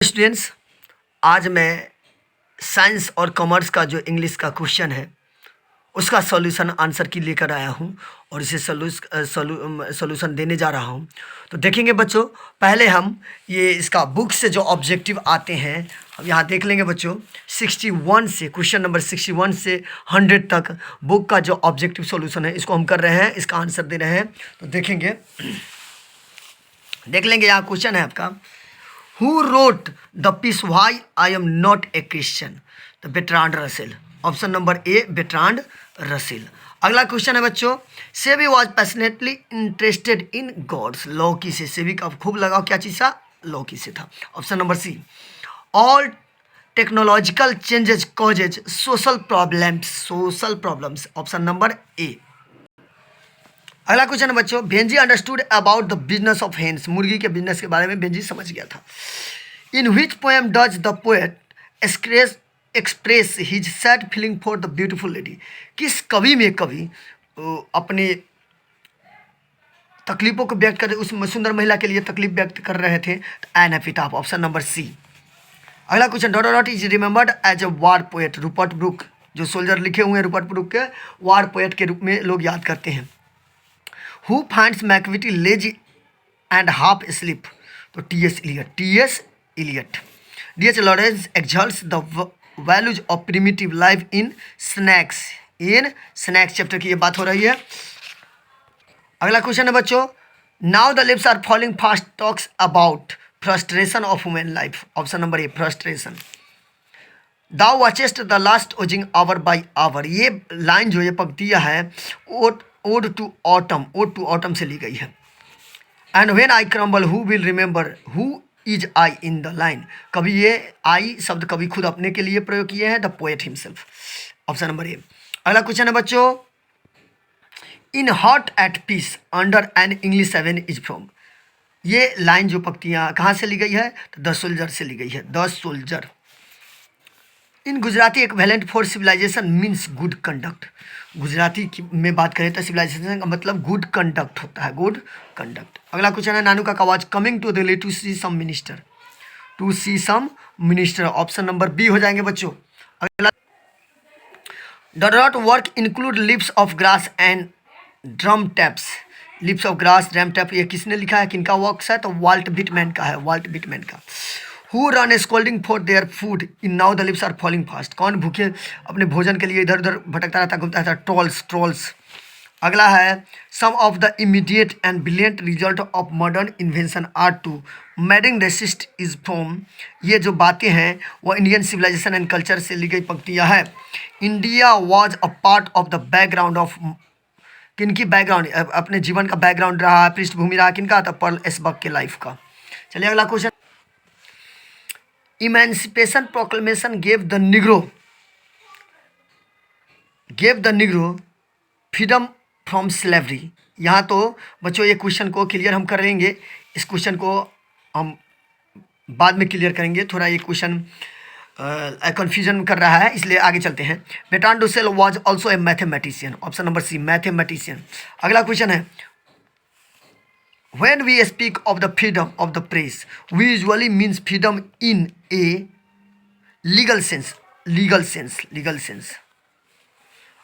Students, आज मैं science और कॉमर्स का जो इंग्लिश का क्वेश्चन है उसका सॉल्यूशन आंसर की लेकर आया हूं और इसे सॉल्यूशन देने जा रहा हूं। तो देखेंगे बच्चों, पहले हम ये इसका बुक से जो ऑब्जेक्टिव आते हैं हम यहाँ देख लेंगे बच्चों। 61 से क्वेश्चन नंबर 61 से 100 तक बुक का जो ऑब्जेक्टिव सॉल्यूशन है इसको हम कर रहे हैं, इसका आंसर दे रहे हैं। तो देखेंगे, देख लेंगे। यहाँ क्वेश्चन है आपका, Who wrote the piece Why I Am Not a Christian? तो Bertrand Russell. Option number A Bertrand Russell. अगला क्वेश्चन है बच्चों, सेवी was passionately interested in gourds. लौकी से, सेवी का खूब लगाओ क्या चीज़ था, लौकी से था। Option number C, all technological changes causes social problems. Option number A. अगला क्वेश्चन है बच्चों, भेंजी understood about the business of hens. मुर्गी के बिजनेस के बारे में भेंजी समझ गया था। In which poem does the poet express his sad feeling for the beautiful lady. किस कवि में कवि अपने तकलीफों को व्यक्त कर, उस सुंदर महिला के लिए तकलीफ व्यक्त कर रहे थे। An epitaph. Option number C. अगला question, dot is remembered as a war poet. Rupert Brooke, जो सोल्जर लिखे हुए हैं रूपर्ट ब्रुक के, वार पोएट के रूप में लोग याद करते हैं। Who finds Macavity lazy and half asleep? तो T.S. Eliot. D.H. Lawrence exalts the values of primitive life in snacks. Chapter की ये बात हो रही है। अगला क्वेश्चन है बच्चों, Now the leaves are falling fast talks about frustration of human life. Option number A frustration. Thou watchest the last aging hour by hour. ये लाइन जो ये पंक्तियाँ है ओड टू ऑटम से ली गई है। And when I crumble who will remember who is I in the line. कभी ये आई शब्द कभी खुद अपने के लिए प्रयोग किए हैं, the poet himself. Option number A. अगला क्वेश्चन है बच्चों, in hot at peace under an English 7 is from. ये लाइन जो पंक्तियाँ कहाँ से ली गई है, तो द सोल्जर से ली गई है, the soldier. In Gujarati equivalent for civilization means good conduct. Gujarati में बात करें तो सिविलाइजेशन का मतलब गुड कंडक्ट होता है, गुड कंडक्ट। अगला क्वेश्चन है, नानू का कवाज coming to Delhi to see some minister. Option number B हो जाएंगे बच्चों। अगला, dot work include lips of grass and drum taps. Lips of grass, drum tap, ये किसने लिखा है, किनका वर्क्स है, तो वाल्ट विटमैन का है, वाल्ट विटमैन का। Who run a scolding for their food in now the lips are falling fast? कौन भूखे अपने भोजन के लिए इधर उधर भटकता रहता, घूमता रहता, ट्रोल्स। अगला है, some of the immediate and brilliant result of modern invention are to medding resist is from। ये जो बातें हैं वो इंडियन सिविलाइजेशन एंड कल्चर से ली गई पंक्तियाँ है। India was a part of the background of, किनकी बैकग्राउंड, अपने जीवन का बैकग्राउंड रहा, पृष्ठभूमि रहा, किनका, तो पर्ल एसबर्ग के लाइफ का। चलिए अगला question, emancipation proclamation gave the Negro freedom from slavery. यहाँ तो बच्चों ये क्वेश्चन को क्लियर हम करेंगे, इस क्वेश्चन को हम बाद में क्लियर करेंगे। थोड़ा ये क्वेश्चन कन्फ्यूजन कर रहा है, इसलिए आगे चलते हैं। Bertrand Russell was also a mathematician. Option number C, mathematician. अगला क्वेश्चन है, when we speak of the freedom of the press we usually means freedom in a legal sense।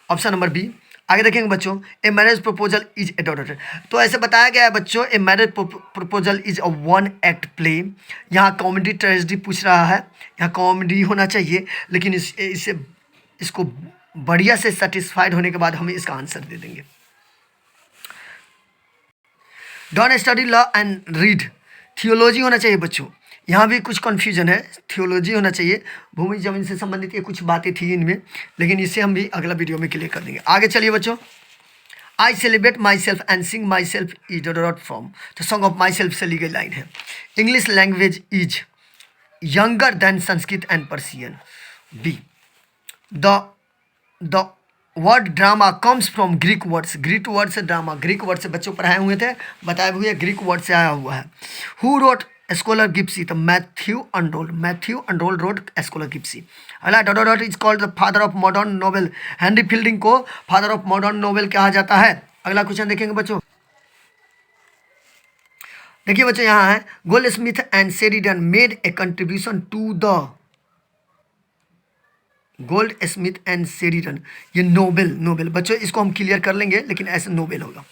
Option number B. आगे देखेंगे बच्चों, a marriage proposal is a daughter. तो ऐसे बताया गया है बच्चों, a marriage proposal is a one act play. यहाँ कॉमेडी ट्रेजेडी पूछ रहा है, यहाँ कॉमेडी होना चाहिए, लेकिन इसको बढ़िया से सेटिस्फाइड होने के बाद हम इसका आंसर दे देंगे। Don't study law and read, theology होना चाहिए बच्चों। यहाँ भी कुछ कन्फ्यूजन है, थियोलॉजी होना चाहिए। भूमि जमीन से संबंधित ये कुछ बातें थी इनमें, लेकिन इसे हम भी अगला वीडियो में क्लियर कर देंगे। आगे चलिए बच्चों, I celebrate myself and sing myself is dot from. तो सॉन्ग ऑफ माई सेल्फ से ली गई लाइन है। English language is younger than Sanskrit and Persian. B, the word drama comes from Greek words. Greek word से drama, Greek word से बच्चों पढ़ाए हुए थे, बताए हुए ग्रीक वर्ड से आया हुआ है। हु रोट स्कॉलर गिप्सी, तो मैथ्यू अंडोल रोट स्कॉलर गिप्सी। अगला, dot is called the father of modern novel. Henry fielding को फादर ऑफ मॉडर्न नोवेल कहा जाता है। अगला क्वेश्चन देखेंगे बच्चों, देखिए बच्चों यहाँ है, Goldsmith and Sheridan made a contribution to the, Goldsmith and Sheridan, ये नोबेल, नोबेल बच्चों इसको हम क्लियर कर लेंगे, लेकिन ऐसे नोबेल होगा।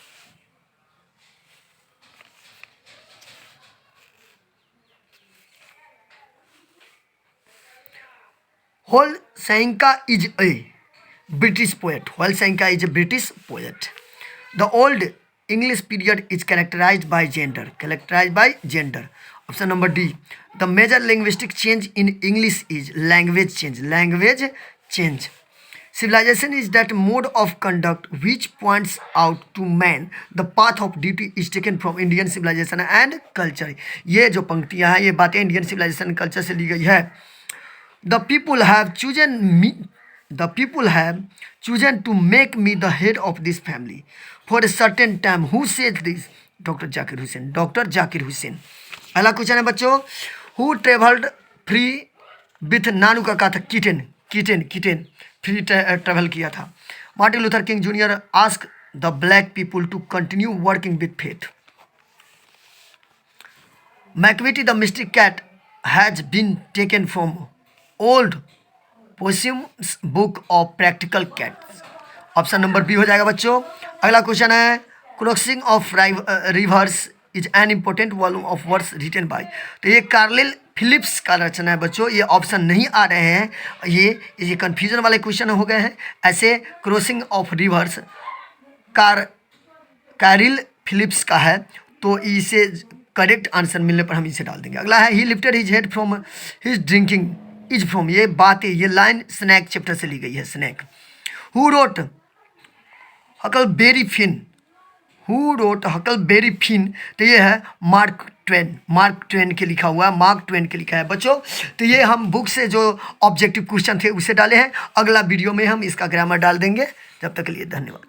Holsenka is a British poet. Holsenka is a British poet. The old English period is characterized by gender. Characterized by gender. Option number D. The major linguistic change in English is language change. Language change. Civilization is that mode of conduct which points out to man the path of duty is taken from Indian civilization and culture. ये जो पंक्तियाँ हैं, ये बातें Indian civilisation culture से ली गई है। The people have chosen me. The people have chosen to make me the head of this family for a certain time. Who said this? Dr. Zakir Hussain. Dr. Zakir Hussain. अगला question है बच्चों, Who traveled free with नानू का कहा था kitten, kitten, kitten free travel किया था। Martin Luther King Junior ask the black people to continue working with faith. Macavity the mystic cat has been taken from old Possum's book of practical cats. Option number B हो जाएगा बच्चों। अगला question है, crossing of rivers is an important volume of words written by. तो ये Carlill Philips का रचना है बच्चों, ये ऑप्शन नहीं आ रहे हैं, ये कन्फ्यूजन वाले क्वेश्चन हो गए हैं। ऐसे क्रॉसिंग ऑफ रिवर्स कैरिल फिलिप्स का है, तो इसे करेक्ट आंसर मिलने पर हम इसे डाल देंगे। अगला है, ही lifted his head from his drinking is from, ये बातें, ये लाइन स्नैक चैप्टर से ली गई है, snack. Who wrote Huckleberry Finn, who wrote Huckleberry Finn, तो ये है मार्क ट्वेन, मार्क ट्वेन के लिखा हुआ है, मार्क ट्वेन के लिखा है बच्चों। तो ये हम बुक से जो ऑब्जेक्टिव क्वेश्चन थे उसे डाले हैं, अगला वीडियो में हम इसका ग्रामर डाल देंगे। जब तक के लिए धन्यवाद।